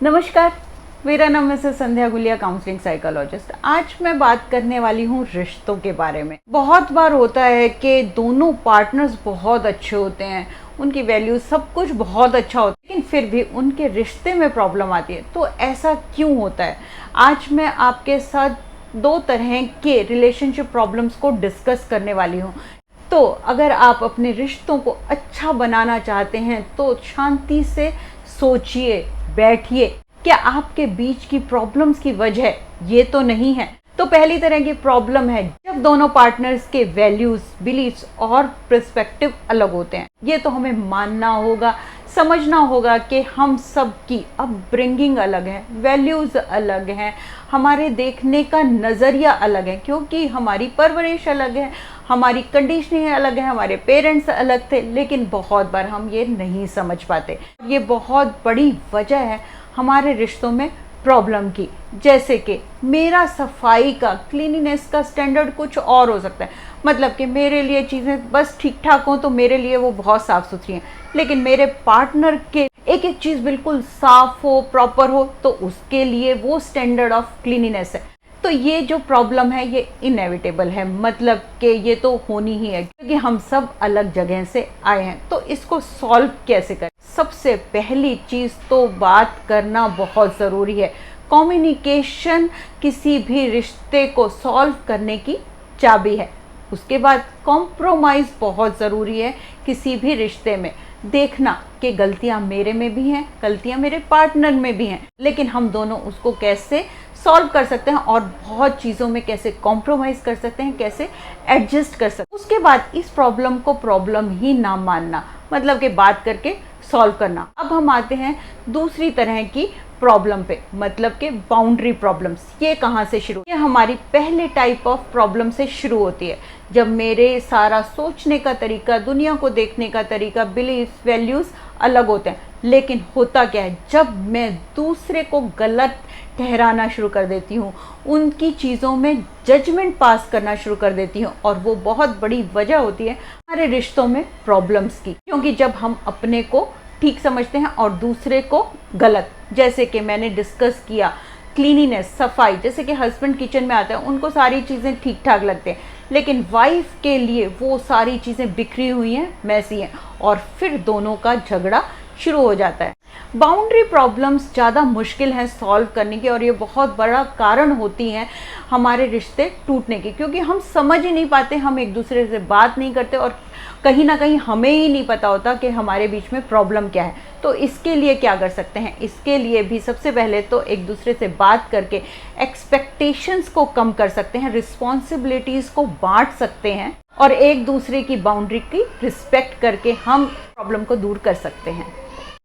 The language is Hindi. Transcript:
नमस्कार, मेरा नाम मिसेस संध्या गुलिया, काउंसलिंग साइकोलॉजिस्ट। आज मैं बात करने वाली हूँ रिश्तों के बारे में। बहुत बार होता है कि दोनों पार्टनर्स बहुत अच्छे होते हैं, उनकी वैल्यू सब कुछ बहुत अच्छा होता है, लेकिन फिर भी उनके रिश्ते में प्रॉब्लम आती है। तो ऐसा क्यों होता है? आज मैं आपके साथ दो तरह के रिलेशनशिप प्रॉब्लम्स को डिस्कस करने वाली हूँ। तो अगर आप अपने रिश्तों को अच्छा बनाना चाहते हैं तो शांति से सोचिए, बैठिए, क्या आपके बीच की प्रॉब्लम्स की वजह ये तो नहीं है। तो पहली तरह की प्रॉब्लम है जब दोनों पार्टनर्स के वैल्यूज, बिलीफ्स और पर्सपेक्टिव अलग होते हैं। ये तो हमें मानना होगा, समझना होगा कि हम सब की अपब्रिंगिंग अलग है, वैल्यूज अलग हैं, हमारे देखने का नज़रिया अलग है, क्योंकि हमारी परवरिश अलग है, हमारी कंडीशनिंग अलग है, हमारे पेरेंट्स अलग थे। लेकिन बहुत बार हम ये नहीं समझ पाते। ये बहुत बड़ी वजह है हमारे रिश्तों में प्रॉब्लम की। जैसे कि मेरा सफाई का, क्लीनिनेस का स्टैंडर्ड कुछ और हो सकता है। मतलब कि मेरे लिए चीज़ें बस ठीक ठाक हों तो मेरे लिए वो बहुत साफ़ सुथरी हैं, लेकिन मेरे पार्टनर के एक एक चीज़ बिल्कुल साफ़ हो, प्रॉपर हो, तो उसके लिए वो स्टैंडर्ड ऑफ क्लीनिनेस है। तो ये जो प्रॉब्लम है ये इनएविटेबल है, मतलब कि ये तो होनी ही है, क्योंकि हम सब अलग जगह से आए हैं। तो इसको सॉल्व कैसे करें? सबसे पहली चीज़ तो बात करना बहुत ज़रूरी है। कम्युनिकेशन किसी भी रिश्ते को सॉल्व करने की चाबी है। उसके बाद कॉम्प्रोमाइज़ बहुत ज़रूरी है किसी भी रिश्ते में। देखना कि गलतियां मेरे में भी हैं, गलतियां मेरे पार्टनर में भी हैं, लेकिन हम दोनों उसको कैसे सॉल्व कर सकते हैं और बहुत चीज़ों में कैसे कॉम्प्रोमाइज़ कर सकते हैं, कैसे एडजस्ट कर सकते हैं। उसके बाद इस प्रॉब्लम को प्रॉब्लम ही ना मानना, मतलब कि बात करके सॉल्व करना। अब हम आते हैं दूसरी तरह की प्रॉब्लम पे, मतलब कि बाउंड्री प्रॉब्लम्स। ये कहाँ से शुरू? ये हमारी पहले टाइप ऑफ प्रॉब्लम से शुरू होती है, जब मेरे सारा सोचने का तरीका, दुनिया को देखने का तरीका, बिलीफ, वैल्यूज़ अलग होते हैं। लेकिन होता क्या है, जब मैं दूसरे को गलत ठहराना शुरू कर देती हूँ, उनकी चीज़ों में जजमेंट पास करना शुरू कर देती हूँ, और वो बहुत बड़ी वजह होती है हमारे रिश्तों में प्रॉब्लम्स की। क्योंकि जब हम अपने को ठीक समझते हैं और दूसरे को गलत, जैसे कि मैंने डिस्कस किया क्लीनिनेस, सफाई, जैसे कि हस्बैंड किचन में आता है, उनको सारी चीज़ें ठीक ठाक लगते हैं, लेकिन वाइफ के लिए वो सारी चीज़ें बिखरी हुई हैं, मैसी हैं, और फिर दोनों का झगड़ा शुरू हो जाता है। बाउंड्री प्रॉब्लम्स ज़्यादा मुश्किल हैं सॉल्व करने की, और ये बहुत बड़ा कारण होती हैं हमारे रिश्ते टूटने की, क्योंकि हम समझ ही नहीं पाते, हम एक दूसरे से बात नहीं करते, और कहीं ना कहीं हमें ही नहीं पता होता कि हमारे बीच में प्रॉब्लम क्या है। तो इसके लिए क्या कर सकते हैं? इसके लिए भी सबसे पहले तो एक दूसरे से बात करके एक्सपेक्टेशंस को कम कर सकते हैं, रिस्पॉन्सिबिलिटीज़ को बांट सकते हैं, और एक दूसरे की बाउंड्री की रिस्पेक्ट करके हम प्रॉब्लम को दूर कर सकते हैं।